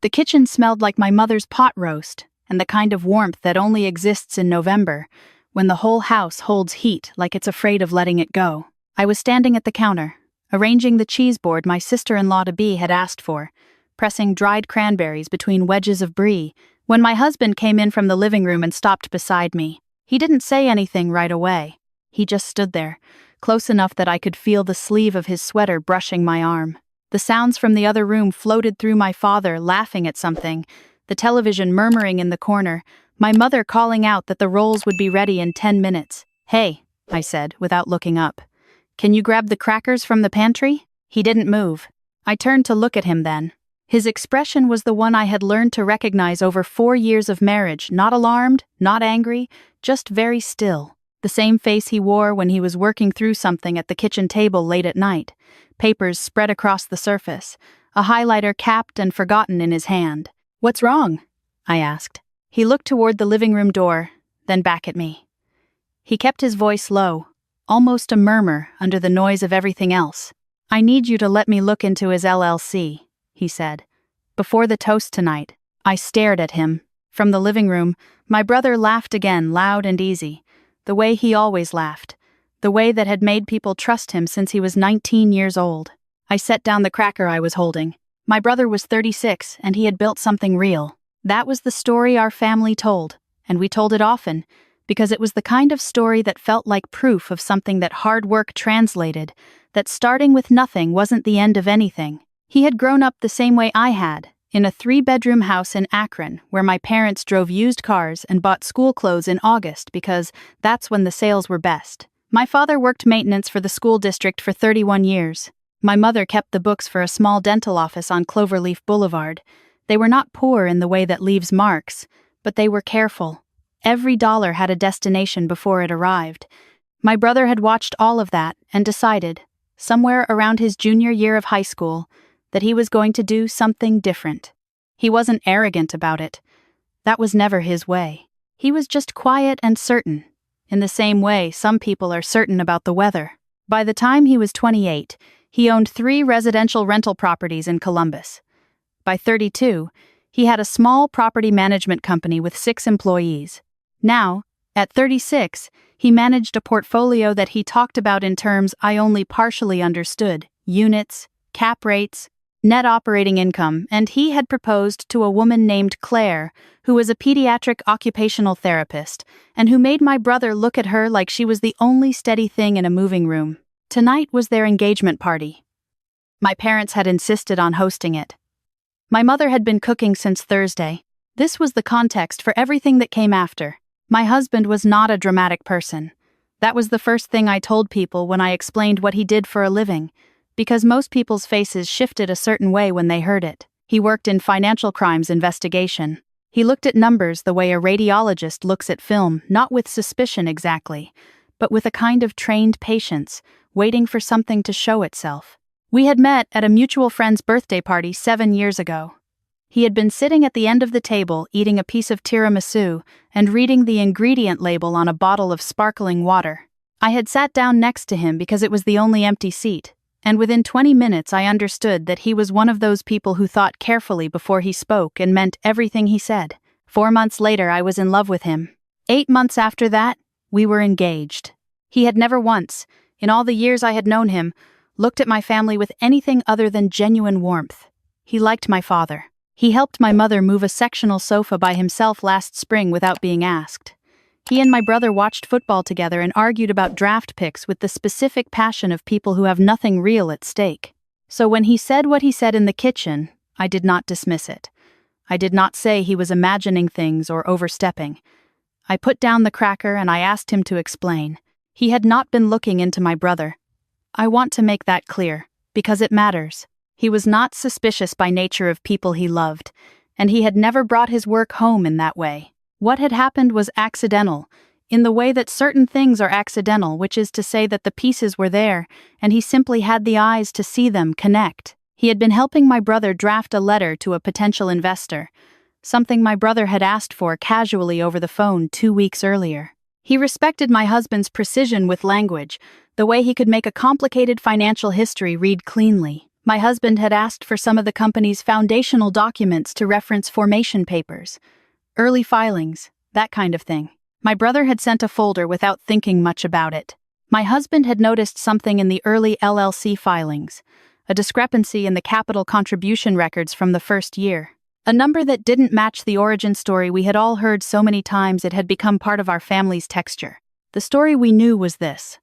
The kitchen smelled like my mother's pot roast, and the kind of warmth that only exists in November, when the whole house holds heat like it's afraid of letting it go. I was standing at the counter, arranging the cheese board my sister-in-law-to-be had asked for, pressing dried cranberries between wedges of brie, when my husband came in from the living room and stopped beside me. He didn't say anything right away. He just stood there, close enough that I could feel the sleeve of his sweater brushing my arm. The sounds from the other room floated through: my father laughing at something, the television murmuring in the corner, my mother calling out that the rolls would be ready in 10 minutes. "Hey," I said, without looking up. "Can you grab the crackers from the pantry?" He didn't move. I turned to look at him then. His expression was the one I had learned to recognize over 4 years of marriage, not alarmed, not angry, just very still. The same face he wore when he was working through something at the kitchen table late at night, papers spread across the surface, a highlighter capped and forgotten in his hand. "What's wrong?" I asked. He looked toward the living room door, then back at me. He kept his voice low, almost a murmur under the noise of everything else. "I need you to let me look into his LLC," he said. "Before the toast tonight." I stared at him. From the living room, my brother laughed again, loud and easy, the way he always laughed, the way that had made people trust him since he was 19 years old. I set down the cracker I was holding. My brother was 36, and he had built something real. That was the story our family told, and we told it often, because it was the kind of story that felt like proof of something that hard work translated, that starting with nothing wasn't the end of anything. He had grown up the same way I had, in a 3-bedroom house in Akron, where my parents drove used cars and bought school clothes in August because that's when the sales were best. My father worked maintenance for the school district for 31 years. My mother kept the books for a small dental office on Cloverleaf Boulevard. They were not poor in the way that leaves marks, but they were careful. Every dollar had a destination before it arrived. My brother had watched all of that and decided, somewhere around his junior year of high school, that he was going to do something different. He wasn't arrogant about it. That was never his way. He was just quiet and certain, in the same way some people are certain about the weather. By the time he was 28, he owned 3 residential rental properties in Columbus. By 32, he had a small property management company with 6 employees. Now, at 36, he managed a portfolio that he talked about in terms I only partially understood: units, cap rates, net operating income, and he had proposed to a woman named Claire, who was a pediatric occupational therapist, and who made my brother look at her like she was the only steady thing in a moving room. Tonight was their engagement party. My parents had insisted on hosting it. My mother had been cooking since Thursday. This was the context for everything that came after. My husband was not a dramatic person. That was the first thing I told people when I explained what he did for a living, because most people's faces shifted a certain way when they heard it. He worked in financial crimes investigation. He looked at numbers the way a radiologist looks at film, not with suspicion exactly, but with a kind of trained patience, waiting for something to show itself. We had met at a mutual friend's birthday party 7 years ago. He had been sitting at the end of the table eating a piece of tiramisu and reading the ingredient label on a bottle of sparkling water. I had sat down next to him because it was the only empty seat, and within 20 minutes I understood that he was one of those people who thought carefully before he spoke and meant everything he said. 4 months later, I was in love with him. 8 months after that, we were engaged. He had never once, in all the years I had known him, looked at my family with anything other than genuine warmth. He liked my father. He helped my mother move a sectional sofa by himself last spring without being asked. He and my brother watched football together and argued about draft picks with the specific passion of people who have nothing real at stake. So when he said what he said in the kitchen, I did not dismiss it. I did not say he was imagining things or overstepping. I put down the cracker and I asked him to explain. He had not been looking into my brother. I want to make that clear, because it matters. He was not suspicious by nature of people he loved, and he had never brought his work home in that way. What had happened was accidental, in the way that certain things are accidental, which is to say that the pieces were there, and he simply had the eyes to see them connect. He had been helping my brother draft a letter to a potential investor, something my brother had asked for casually over the phone 2 weeks earlier. He respected my husband's precision with language, the way he could make a complicated financial history read cleanly. My husband had asked for some of the company's foundational documents to reference formation papers, early filings, that kind of thing. My brother had sent a folder without thinking much about it. My husband had noticed something in the early LLC filings, a discrepancy in the capital contribution records from the first year. A number that didn't match the origin story we had all heard so many times it had become part of our family's texture. The story we knew was this.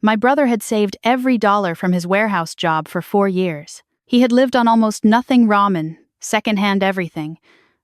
My brother had saved every dollar from his warehouse job for 4 years. He had lived on almost nothing ramen, secondhand everything,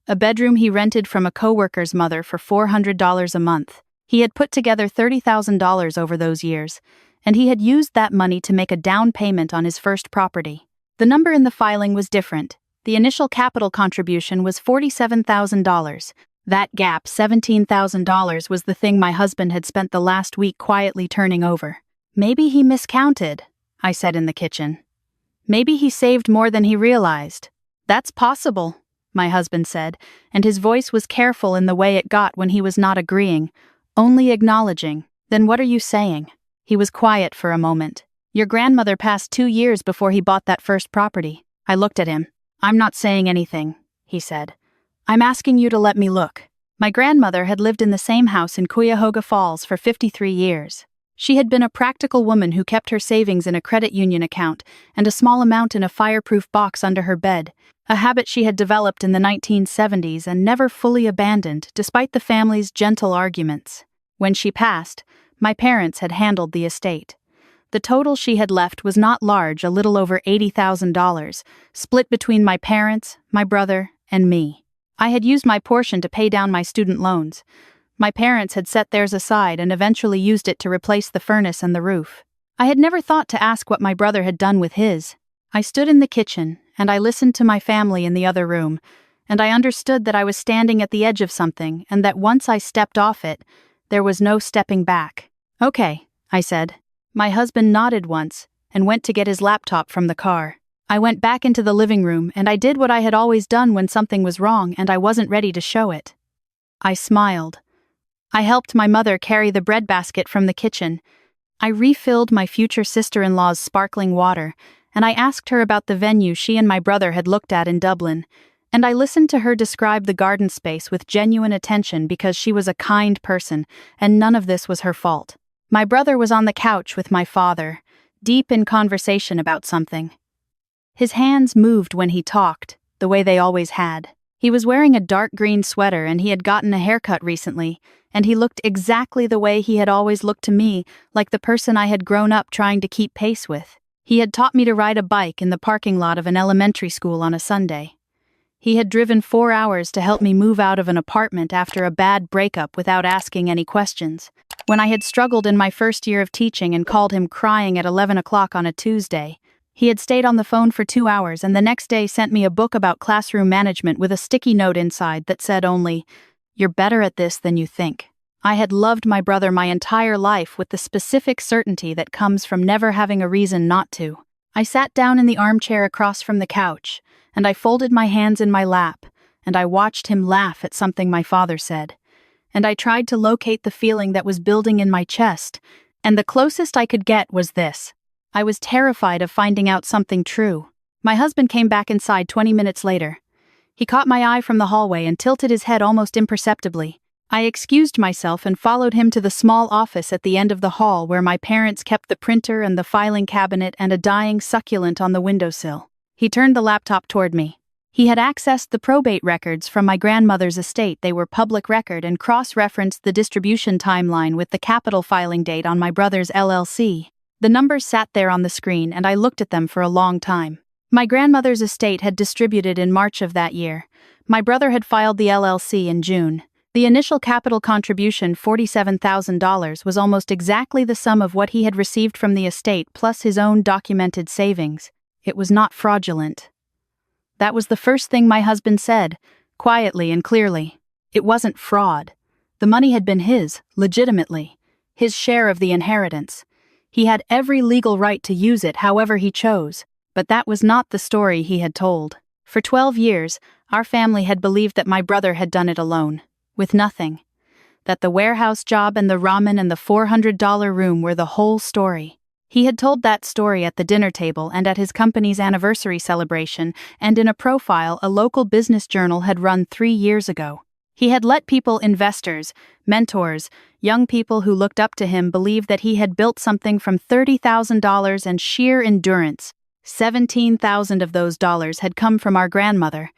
a bedroom he rented from a coworker's mother for $400 a month. He had put together $30,000 over those years, and he had used that money to make a down payment on his first property. The number in the filing was different. The initial capital contribution was $47,000. That gap, $17,000, was the thing my husband had spent the last week quietly turning over. Maybe he miscounted, I said in the kitchen. Maybe he saved more than he realized. That's possible, my husband said, and his voice was careful in the way it got when he was not agreeing, only acknowledging. Then what are you saying? He was quiet for a moment. Your grandmother passed 2 years before he bought that first property. I looked at him. I'm not saying anything, he said. I'm asking you to let me look. My grandmother had lived in the same house in Cuyahoga Falls for 53 years. She had been a practical woman who kept her savings in a credit union account and a small amount in a fireproof box under her bed, a habit she had developed in the 1970s and never fully abandoned despite the family's gentle arguments. When she passed, my parents had handled the estate. The total she had left was not large, a little over $80,000, split between my parents, my brother, and me. I had used my portion to pay down my student loans. My parents had set theirs aside and eventually used it to replace the furnace and the roof. I had never thought to ask what my brother had done with his. I stood in the kitchen, and I listened to my family in the other room, and I understood that I was standing at the edge of something and that once I stepped off it, there was no stepping back. Okay, I said. My husband nodded once and went to get his laptop from the car. I went back into the living room and I did what I had always done when something was wrong and I wasn't ready to show it. I smiled. I helped my mother carry the breadbasket from the kitchen. I refilled my future sister-in-law's sparkling water, and I asked her about the venue she and my brother had looked at in Dublin, and I listened to her describe the garden space with genuine attention because she was a kind person, and none of this was her fault. My brother was on the couch with my father, deep in conversation about something. His hands moved when he talked, the way they always had. He was wearing a dark green sweater and he had gotten a haircut recently, and he looked exactly the way he had always looked to me, like the person I had grown up trying to keep pace with. He had taught me to ride a bike in the parking lot of an elementary school on a Sunday. He had driven 4 hours to help me move out of an apartment after a bad breakup without asking any questions. When I had struggled in my first year of teaching and called him crying at 11 o'clock on a Tuesday, he had stayed on the phone for 2 hours and the next day sent me a book about classroom management with a sticky note inside that said only, "You're better at this than you think." I had loved my brother my entire life with the specific certainty that comes from never having a reason not to. I sat down in the armchair across from the couch, and I folded my hands in my lap, and I watched him laugh at something my father said. And I tried to locate the feeling that was building in my chest, and the closest I could get was this. I was terrified of finding out something true. My husband came back inside 20 minutes later. He caught my eye from the hallway and tilted his head almost imperceptibly. I excused myself and followed him to the small office at the end of the hall where my parents kept the printer and the filing cabinet and a dying succulent on the windowsill. He turned the laptop toward me. He had accessed the probate records from my grandmother's estate. They were public record and cross-referenced the distribution timeline with the capital filing date on my brother's LLC. The numbers sat there on the screen and I looked at them for a long time. My grandmother's estate had distributed in March of that year. My brother had filed the LLC in June. The initial capital contribution, $47,000, was almost exactly the sum of what he had received from the estate plus his own documented savings. It was not fraudulent. That was the first thing my husband said, quietly and clearly. It wasn't fraud. The money had been his, legitimately. His share of the inheritance. He had every legal right to use it however he chose, but that was not the story he had told. For 12 years, our family had believed that my brother had done it alone. With nothing. That the warehouse job and the ramen and the $400 room were the whole story. He had told that story at the dinner table and at his company's anniversary celebration, and in a profile a local business journal had run 3 years ago. He had let people, investors, mentors, young people who looked up to him, believe that he had built something from $30,000 and sheer endurance. 17,000 of those dollars had come from our grandmother,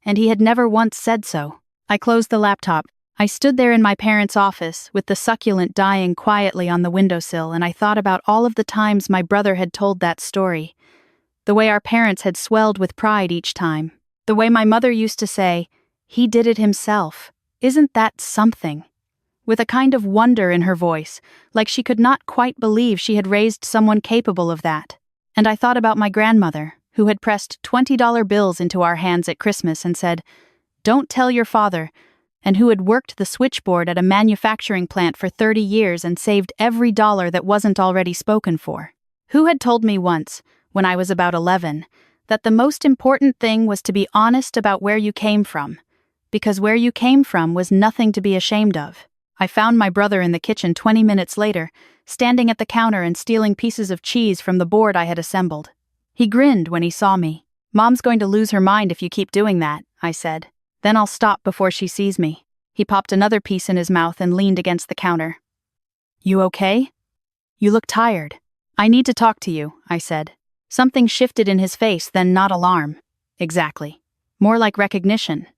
and he had never once said so. I closed the laptop. I stood there in my parents' office, with the succulent dying quietly on the windowsill, and I thought about all of the times my brother had told that story. The way our parents had swelled with pride each time. The way my mother used to say, "He did it himself. Isn't that something?" With a kind of wonder in her voice, like she could not quite believe she had raised someone capable of that. And I thought about my grandmother, who had pressed $20 bills into our hands at Christmas and said, "Don't tell your father," and who had worked the switchboard at a manufacturing plant for 30 years and saved every dollar that wasn't already spoken for. Who had told me once, when I was about 11, that the most important thing was to be honest about where you came from, because where you came from was nothing to be ashamed of. I found my brother in the kitchen 20 minutes later, standing at the counter and stealing pieces of cheese from the board I had assembled. He grinned when he saw me. "Mom's going to lose her mind if you keep doing that," I said. "Then I'll stop before she sees me." He popped another piece in his mouth and leaned against the counter. "You okay? You look tired." "I need to talk to you," I said. Something shifted in his face, then not alarm. Exactly. More like recognition.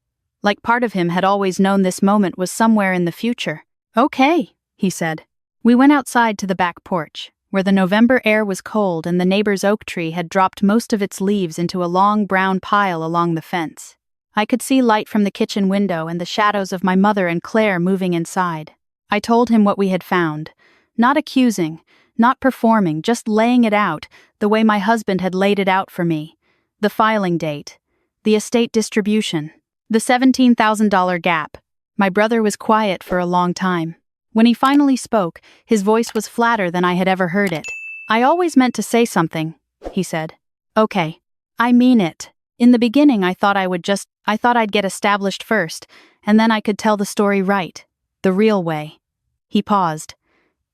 Like part of him had always known this moment was somewhere in the future. "Okay," he said. We went outside to the back porch, where the November air was cold and the neighbor's oak tree had dropped most of its leaves into a long brown pile along the fence. I could see light from the kitchen window and the shadows of my mother and Claire moving inside. I told him what we had found, not accusing, not performing, just laying it out the way my husband had laid it out for me. The filing date, the estate distribution, the $17,000 gap. My brother was quiet for a long time. When he finally spoke, his voice was flatter than I had ever heard it. "I always meant to say something," he said. "Okay. I mean it. In the beginning I thought I'd get established first, and then I could tell the story right. The real way." He paused.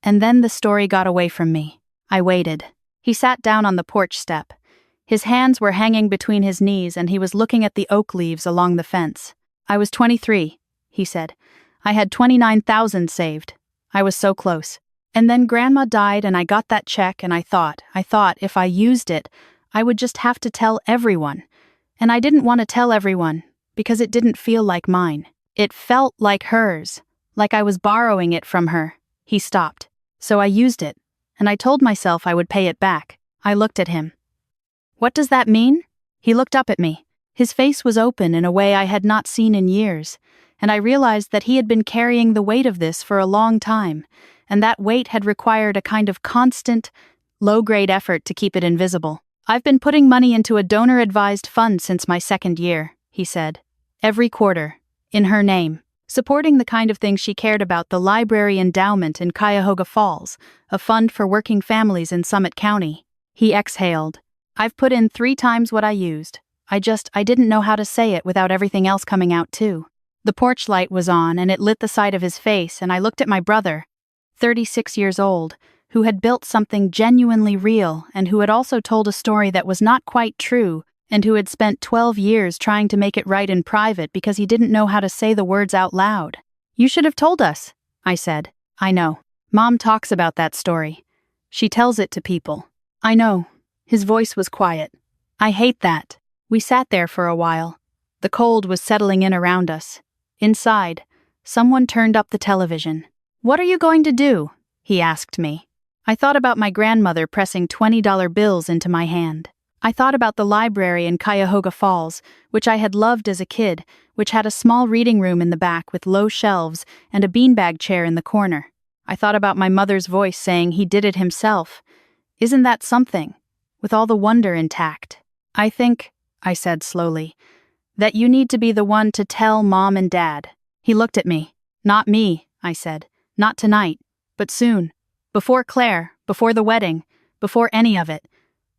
"And then the story got away from me. I waited." He sat down on the porch step. His hands were hanging between his knees and he was looking at the oak leaves along the fence. "I was 23, he said. "I had 29,000 saved. I was so close. And then Grandma died and I got that check and I thought if I used it, I would just have to tell everyone. And I didn't want to tell everyone, because it didn't feel like mine. It felt like hers, like I was borrowing it from her." He stopped. "So I used it, and I told myself I would pay it back." I looked at him. "What does that mean?" He looked up at me. His face was open in a way I had not seen in years, and I realized that he had been carrying the weight of this for a long time, and that weight had required a kind of constant, low-grade effort to keep it invisible. "I've been putting money into a donor-advised fund since my 2nd year," he said. "Every quarter. In her name. Supporting the kind of thing she cared about, the library endowment in Cuyahoga Falls, a fund for working families in Summit County." He exhaled. "I've put in 3 times what I used. I didn't know how to say it without everything else coming out too." The porch light was on and it lit the side of his face, and I looked at my brother, 36 years old, who had built something genuinely real and who had also told a story that was not quite true and who had spent 12 years trying to make it right in private because he didn't know how to say the words out loud. "You should have told us," I said. "I know. Mom talks about that story. She tells it to people." "I know." His voice was quiet. "I hate that." We sat there for a while. The cold was settling in around us. Inside, someone turned up the television. "What are you going to do?" he asked me. I thought about my grandmother pressing $20 bills into my hand. I thought about the library in Cuyahoga Falls, which I had loved as a kid, which had a small reading room in the back with low shelves and a beanbag chair in the corner. I thought about my mother's voice saying he did it himself. Isn't that something? With all the wonder intact. "I think," I said slowly, "that you need to be the one to tell Mom and Dad." He looked at me. "Not me," I said. "Not tonight, but soon. Before Claire, before the wedding, before any of it."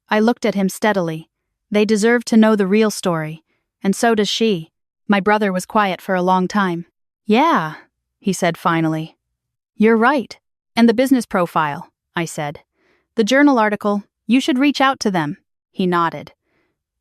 I looked at him steadily. "They deserve to know the real story, and so does she." My brother was quiet for a long time. "Yeah," he said finally. "You're right. And the business profile," I said. The journal article, you should reach out to them. He nodded.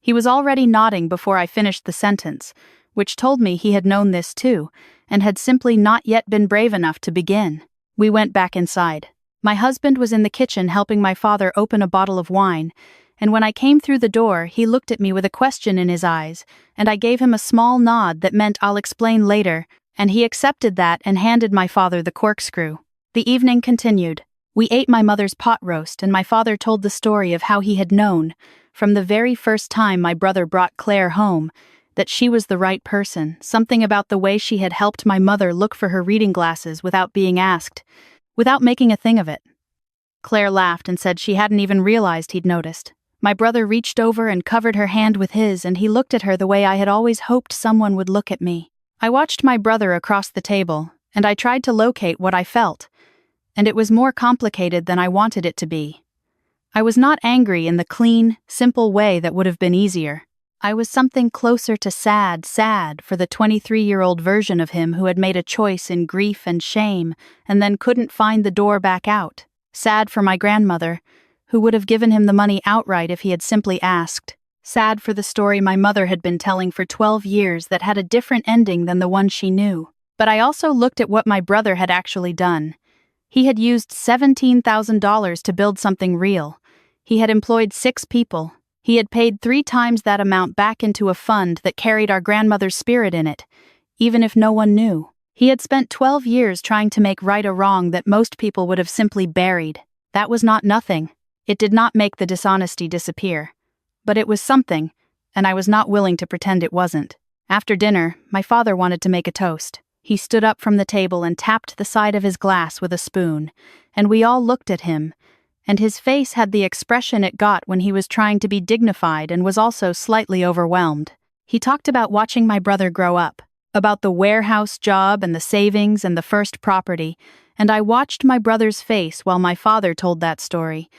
He was already nodding before I finished the sentence, which told me he had known this too, and had simply not yet been brave enough to begin. We went back inside. My husband was in the kitchen helping my father open a bottle of wine, and when I came through the door, he looked at me with a question in his eyes, and I gave him a small nod that meant I'll explain later, and he accepted that and handed my father the corkscrew. The evening continued. We ate my mother's pot roast, and my father told the story of how he had known, from the very first time my brother brought Claire home, that she was the right person, something about the way she had helped my mother look for her reading glasses without being asked, without making a thing of it. Claire laughed and said she hadn't even realized he'd noticed. My brother reached over and covered her hand with his, and he looked at her the way I had always hoped someone would look at me. I watched my brother across the table, and I tried to locate what I felt, and it was more complicated than I wanted it to be. I was not angry in the clean, simple way that would have been easier. I was something closer to sad for the 23-year-old version of him who had made a choice in grief and shame and then couldn't find the door back out. Sad for my grandmother, who would have given him the money outright if he had simply asked. Sad for the story my mother had been telling for 12 years that had a different ending than the one she knew. But I also looked at what my brother had actually done. He had used $17,000 to build something real. He had employed 6 people. He had paid 3 times that amount back into a fund that carried our grandmother's spirit in it, even if no one knew. He had spent 12 years trying to make right a wrong that most people would have simply buried. That was not nothing. It did not make the dishonesty disappear. But it was something, and I was not willing to pretend it wasn't. After dinner, my father wanted to make a toast. He stood up from the table and tapped the side of his glass with a spoon, and we all looked at him, and his face had the expression it got when he was trying to be dignified and was also slightly overwhelmed. He talked about watching my brother grow up, about the warehouse job and the savings and the first property, and I watched my brother's face while my father told that story,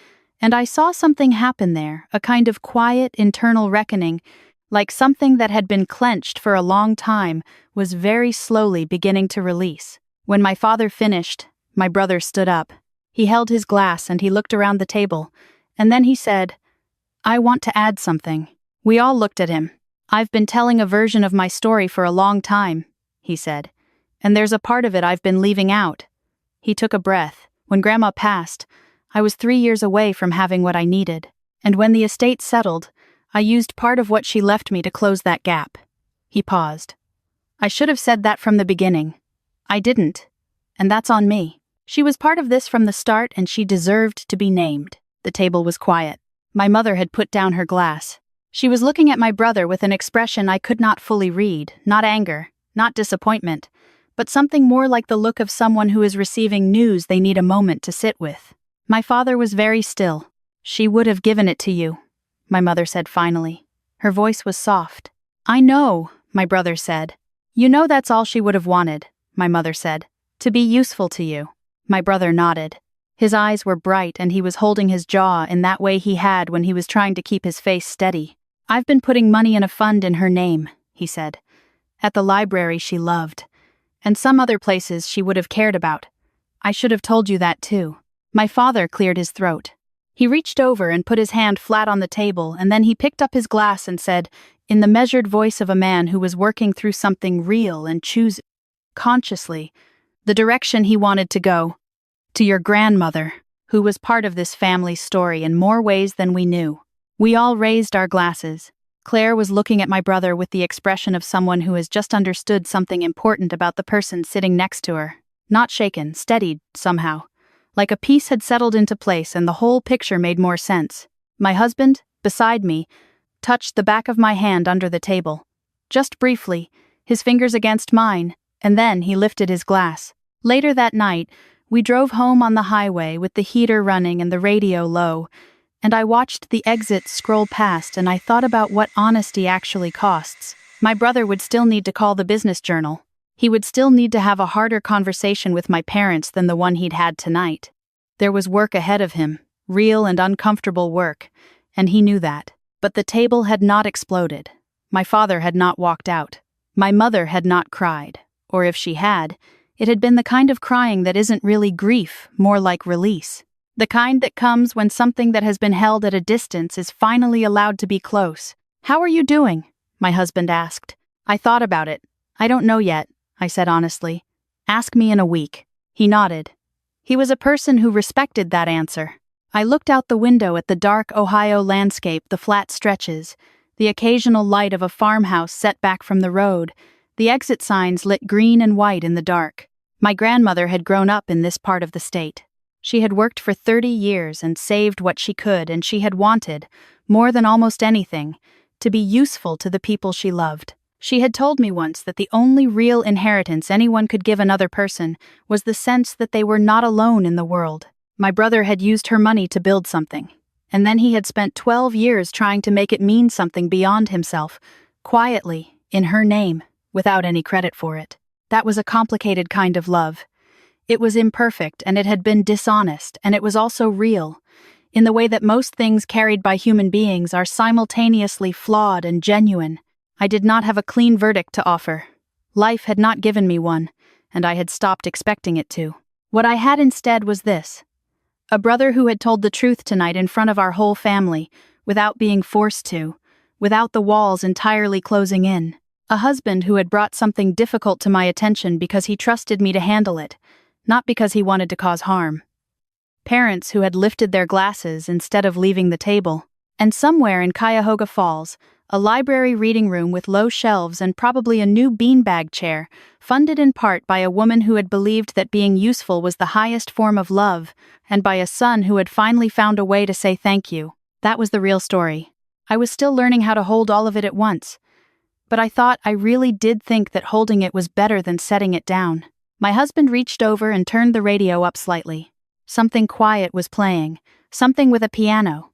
and I saw something happen there, a kind of quiet internal reckoning, like something that had been clenched for a long time was very slowly beginning to release. When my father finished, my brother stood up. He held his glass and he looked around the table, and then he said, "I want to add something." We all looked at him. "I've been telling a version of my story for a long time," he said, "and there's a part of it I've been leaving out." He took a breath. "When Grandma passed, I was 3 years away from having what I needed, and when the estate settled, I used part of what she left me to close that gap." He paused. "I should have said that from the beginning. I didn't, and that's on me. She was part of this from the start, and she deserved to be named." The table was quiet. My mother had put down her glass. She was looking at my brother with an expression I could not fully read, not anger, not disappointment, but something more like the look of someone who is receiving news they need a moment to sit with. My father was very still. "She would have given it to you," my mother said finally. Her voice was soft. "I know," my brother said. "You know that's all she would have wanted," my mother said. "To be useful to you." My brother nodded. His eyes were bright and he was holding his jaw in that way he had when he was trying to keep his face steady. "I've been putting money in a fund in her name," he said. "At the library she loved, and some other places she would have cared about. I should have told you that too." My father cleared his throat. He reached over and put his hand flat on the table, and then he picked up his glass and said, in the measured voice of a man who was working through something real and choosing, consciously, the direction he wanted to go. "To your grandmother, who was part of this family's story in more ways than we knew." We all raised our glasses. Claire was looking at my brother with the expression of someone who has just understood something important about the person sitting next to her. Not shaken, steadied, somehow. Like a piece had settled into place and the whole picture made more sense. My husband, beside me, touched the back of my hand under the table. Just briefly, his fingers against mine, and then he lifted his glass. Later that night, we drove home on the highway with the heater running and the radio low, and I watched the exits scroll past and I thought about what honesty actually costs. My brother would still need to call the business journal. He would still need to have a harder conversation with my parents than the one he'd had tonight. There was work ahead of him, real and uncomfortable work, and he knew that. But the table had not exploded. My father had not walked out. My mother had not cried, or if she had, it had been the kind of crying that isn't really grief, more like release. The kind that comes when something that has been held at a distance is finally allowed to be close. "How are you doing?" my husband asked. I thought about it. "I don't know yet," I said honestly. "Ask me in a week." He nodded. He was a person who respected that answer. I looked out the window at the dark Ohio landscape, the flat stretches, the occasional light of a farmhouse set back from the road, the exit signs lit green and white in the dark. My grandmother had grown up in this part of the state. She had worked for 30 years and saved what she could, and she had wanted, more than almost anything, to be useful to the people she loved. She had told me once that the only real inheritance anyone could give another person was the sense that they were not alone in the world. My brother had used her money to build something, and then he had spent 12 years trying to make it mean something beyond himself, quietly, in her name, without any credit for it. That was a complicated kind of love. It was imperfect, and it had been dishonest, and it was also real, in the way that most things carried by human beings are simultaneously flawed and genuine. I did not have a clean verdict to offer. Life had not given me one, and I had stopped expecting it to. What I had instead was this: a brother who had told the truth tonight in front of our whole family, without being forced to, without the walls entirely closing in. A husband who had brought something difficult to my attention because he trusted me to handle it, not because he wanted to cause harm. Parents who had lifted their glasses instead of leaving the table. And somewhere in Cuyahoga Falls, a library reading room with low shelves and probably a new beanbag chair, funded in part by a woman who had believed that being useful was the highest form of love, and by a son who had finally found a way to say thank you. That was the real story. I was still learning how to hold all of it at once. But I really did think that holding it was better than setting it down. My husband reached over and turned the radio up slightly. Something quiet was playing, something with a piano.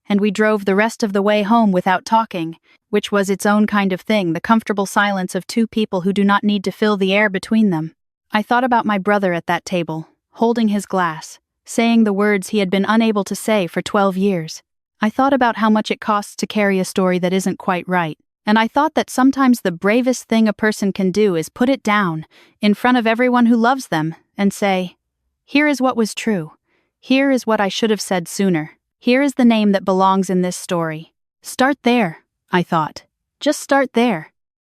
And we drove the rest of the way home without talking, which was its own kind of thing, the comfortable silence of two people who do not need to fill the air between them. I thought about my brother at that table, holding his glass, saying the words he had been unable to say for 12 years. I thought about how much it costs to carry a story that isn't quite right, and I thought that sometimes the bravest thing a person can do is put it down, in front of everyone who loves them, and say, "Here is what was true. Here is what I should have said sooner. Here is the name that belongs in this story." Start there, I thought. Just start there.